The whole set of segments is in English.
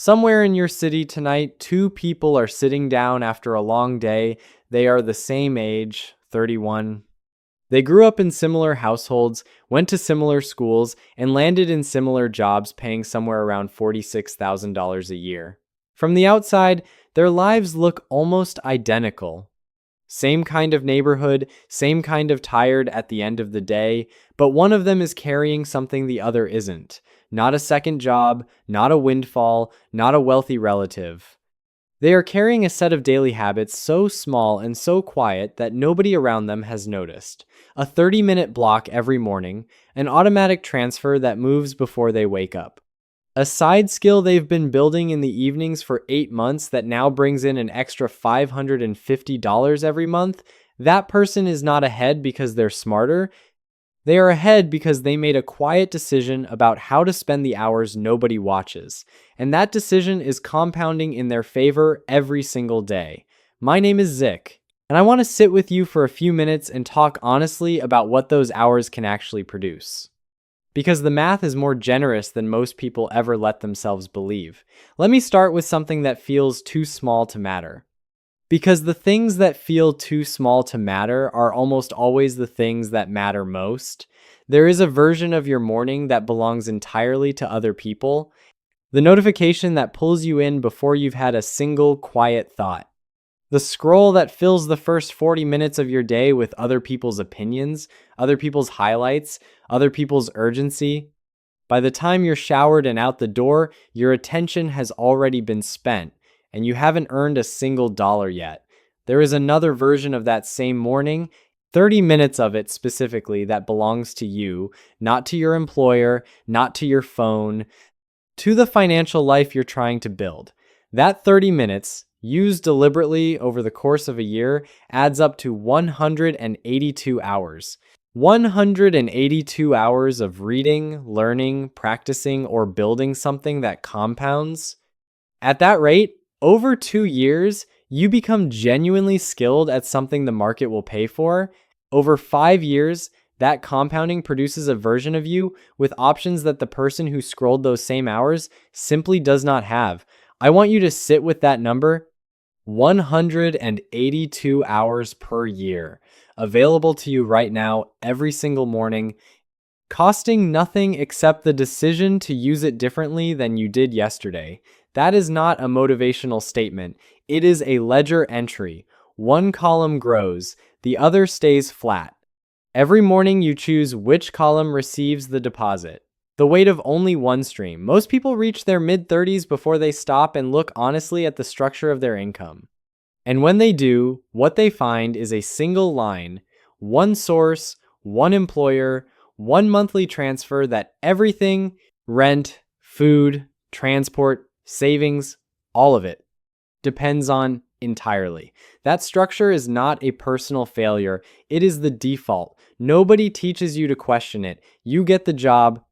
Somewhere in your city tonight, two people are sitting down after a long day. They are the same age, 31. They grew up in similar households, went to similar schools, and landed in similar jobs paying somewhere around $46,000 a year. From the outside, their lives look almost identical. Same kind of neighborhood, same kind of tired at the end of the day, but one of them is carrying something the other isn't. Not a second job, not a windfall, not a wealthy relative. They are carrying a set of daily habits so small and so quiet that nobody around them has noticed. A 30-minute block every morning, an automatic transfer that moves before they wake up. A side skill they've been building in the evenings for 8 months that now brings in an extra $550 every month. That person is not ahead because they're smarter. They are ahead because they made a quiet decision about how to spend the hours nobody watches. And that decision is compounding in their favor every single day. My name is Zik, and I want to sit with you for a few minutes and talk honestly about what those hours can actually produce. Because the math is more generous than most people ever let themselves believe. Let me start with something that feels too small to matter. Because the things that feel too small to matter are almost always the things that matter most. There is a version of your morning that belongs entirely to other people. The notification that pulls you in before you've had a single quiet thought. The scroll that fills the first 40 minutes of your day with other people's opinions, other people's highlights, other people's urgency. By the time you're showered and out the door, your attention has already been spent, and you haven't earned a single dollar yet. There is another version of that same morning, 30 minutes of it specifically, that belongs to you, not to your employer, not to your phone, to the financial life you're trying to build. That 30 minutes, used deliberately over the course of a year, adds up to 182 hours. 182 hours of reading, learning, practicing, or building something that compounds. At that rate, over 2 years, you become genuinely skilled at something the market will pay for. Over 5 years, that compounding produces a version of you with options that the person who scrolled those same hours simply does not have. I want you to sit with that number. 182 hours per year, available to you right now every single morning, costing nothing except the decision to use it differently than you did yesterday. That is not a motivational statement. It is a ledger entry. One column grows, the other stays flat. Every morning you choose which column receives the deposit. The weight of only one stream. Most people reach their mid-30s before they stop and look honestly at the structure of their income. And when they do, what they find is a single line, one source, one employer, one monthly transfer that everything, rent, food, transport, savings, all of it, depends on entirely. That structure is not a personal failure. It is the default. Nobody teaches you to question it. You get the job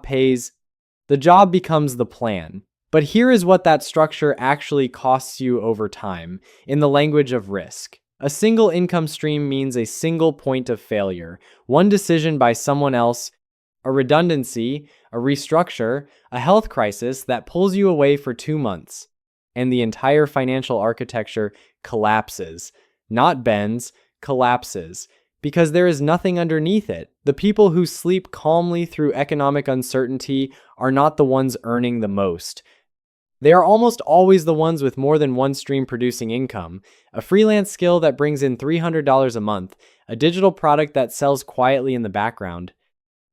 pays, the job becomes the plan. But here is what that structure actually costs you over time, in the language of risk. A single income stream means a single point of failure, one decision by someone else, a redundancy, a restructure, a health crisis that pulls you away for 2 months, and the entire financial architecture collapses. Not bends, collapses. Because there is nothing underneath it. The people who sleep calmly through economic uncertainty are not the ones earning the most. They are almost always the ones with more than one stream producing income, a freelance skill that brings in $300 a month, a digital product that sells quietly in the background,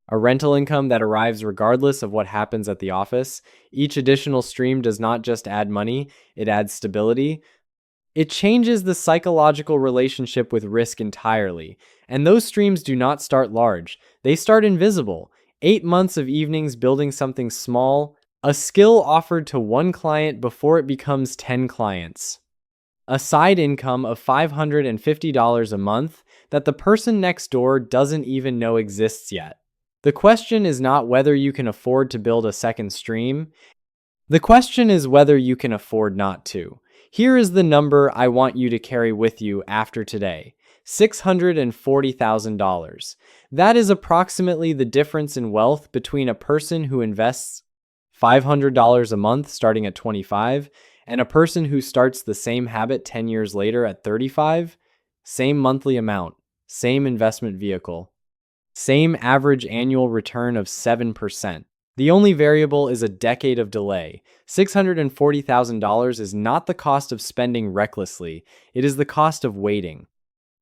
a rental income that arrives regardless of what happens at the office. Each additional stream does not just add money, it adds stability. It changes the psychological relationship with risk entirely, and those streams do not start large. They start invisible. 8 months of evenings building something small, a skill offered to one client before it becomes 10 clients. A side income of $550 a month that the person next door doesn't even know exists yet. The question is not whether you can afford to build a second stream. The question is whether you can afford not to. Here is the number I want you to carry with you after today. $640,000. That is approximately the difference in wealth between a person who invests $500 a month starting at 25, and a person who starts the same habit 10 years later at 35, same monthly amount, same investment vehicle, same average annual return of 7%. The only variable is a decade of delay. $640,000 is not the cost of spending recklessly, it is the cost of waiting.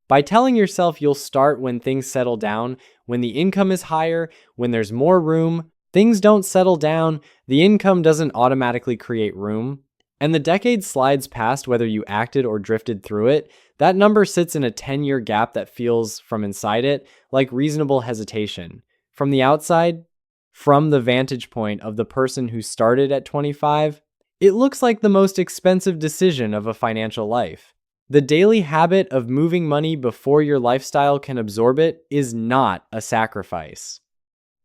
By telling yourself you'll start when things settle down, when the income is higher, when there's more room, things don't settle down, the income doesn't automatically create room, and the decade slides past whether you acted or drifted through it, that number sits in a 10-year gap that feels, from inside it, like reasonable hesitation. From the outside, from the vantage point of the person who started at 25, it looks like the most expensive decision of a financial life. The daily habit of moving money before your lifestyle can absorb it is not a sacrifice.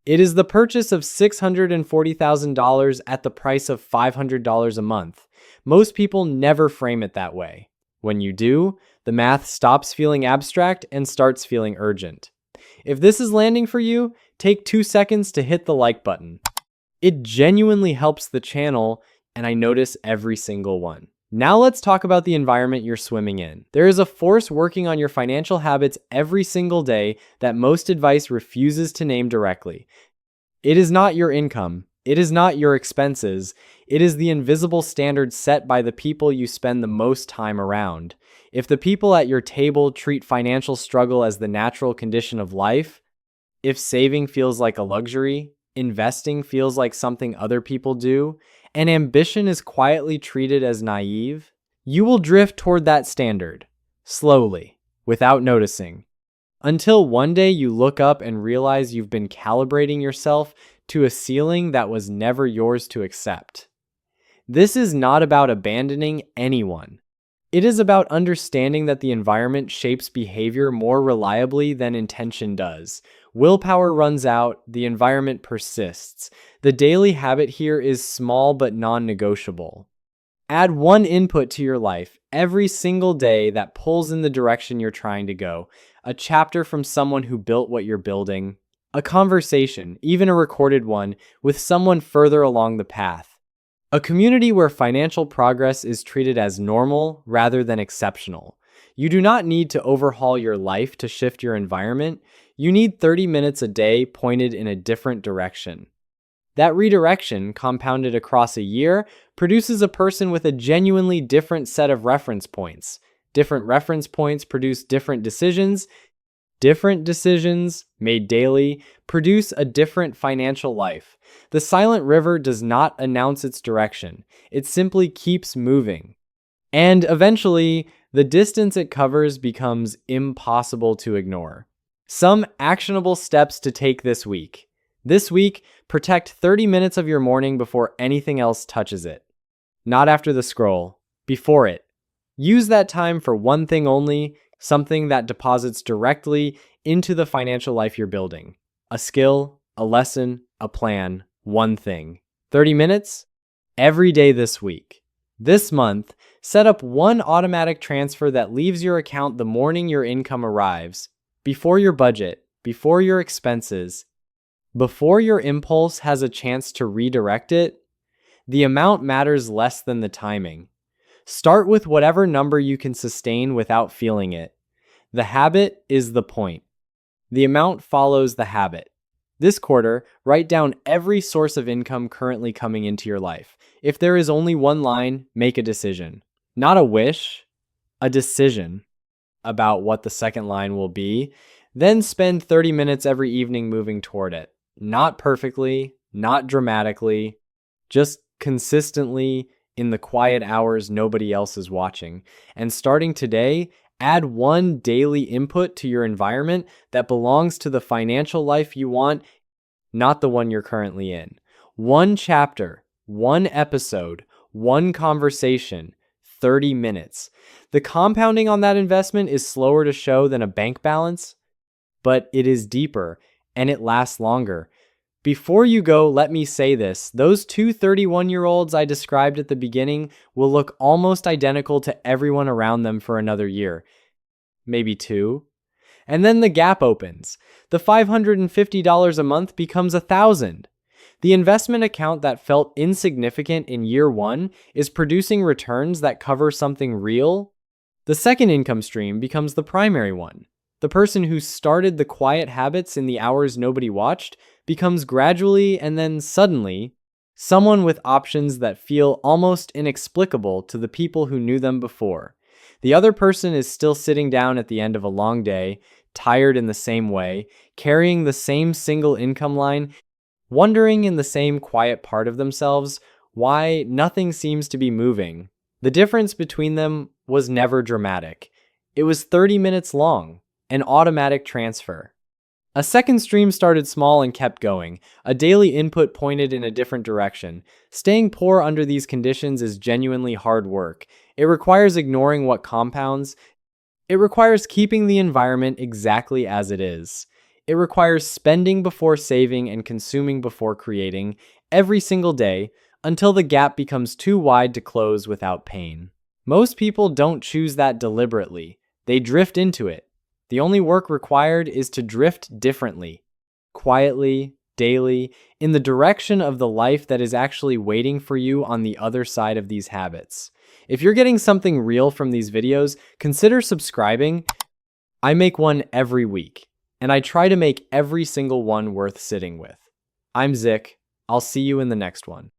It is the purchase of $640,000 at the price of $500 a month. Most people never frame it that way. When you do, the math stops feeling abstract and starts feeling urgent. If this is landing for you, take 2 seconds to hit the like button. It genuinely helps the channel, and I notice every single one. Now let's talk about the environment you're swimming in. There is a force working on your financial habits every single day that most advice refuses to name directly. It is not your income. It is not your expenses. It is the invisible standards set by the people you spend the most time around. If the people at your table treat financial struggle as the natural condition of life, if saving feels like a luxury, investing feels like something other people do, and ambition is quietly treated as naive, you will drift toward that standard, slowly, without noticing, until one day you look up and realize you've been calibrating yourself to a ceiling that was never yours to accept. This is not about abandoning anyone. It is about understanding that the environment shapes behavior more reliably than intention does. Willpower runs out, the environment persists. The daily habit here is small but non-negotiable. Add one input to your life every single day that pulls in the direction you're trying to go. A chapter from someone who built what you're building. A conversation, even a recorded one, with someone further along the path. A community where financial progress is treated as normal rather than exceptional. You do not need to overhaul your life to shift your environment. You need 30 minutes a day pointed in a different direction. That redirection, compounded across a year, produces a person with a genuinely different set of reference points. Different reference points produce different decisions. Different decisions, made daily, produce a different financial life. The silent river does not announce its direction. It simply keeps moving. And eventually, the distance it covers becomes impossible to ignore. Some actionable steps to take this week. This week, protect 30 minutes of your morning before anything else touches it. Not after the scroll, before it. Use that time for one thing only, something that deposits directly into the financial life you're building. A skill, a lesson, a plan, one thing. 30 minutes? Every day this week. This month, set up one automatic transfer that leaves your account the morning your income arrives, before your budget, before your expenses, before your impulse has a chance to redirect it. The amount matters less than the timing. Start with whatever number you can sustain without feeling it. The habit is the point. The amount follows the habit. This quarter, write down every source of income currently coming into your life. If there is only one line, make a decision. Not a wish, a decision about what the second line will be. Then spend 30 minutes every evening moving toward it. Not perfectly, not dramatically, just consistently in the quiet hours nobody else is watching. And starting today, add one daily input to your environment that belongs to the financial life you want, not the one you're currently in. One chapter, one episode, one conversation, 30 minutes. The compounding on that investment is slower to show than a bank balance, but it is deeper and it lasts longer. Before you go, let me say this. Those two 31-year-olds I described at the beginning will look almost identical to everyone around them for another year. Maybe 2. And then the gap opens. The $550 a month becomes $1,000. The investment account that felt insignificant in year one is producing returns that cover something real. The second income stream becomes the primary one. The person who started the quiet habits in the hours nobody watched becomes gradually and then suddenly someone with options that feel almost inexplicable to the people who knew them before. The other person is still sitting down at the end of a long day, tired in the same way, carrying the same single income line, wondering in the same quiet part of themselves why nothing seems to be moving. The difference between them was never dramatic. It was 30 minutes long, an automatic transfer. A second stream started small and kept going. A daily input pointed in a different direction. Staying poor under these conditions is genuinely hard work. It requires ignoring what compounds. It requires keeping the environment exactly as it is. It requires spending before saving and consuming before creating every single day until the gap becomes too wide to close without pain. Most people don't choose that deliberately. They drift into it. The only work required is to drift differently, quietly, daily, in the direction of the life that is actually waiting for you on the other side of these habits. If you're getting something real from these videos, consider subscribing. I make one every week, and I try to make every single one worth sitting with. I'm Zik. I'll see you in the next one.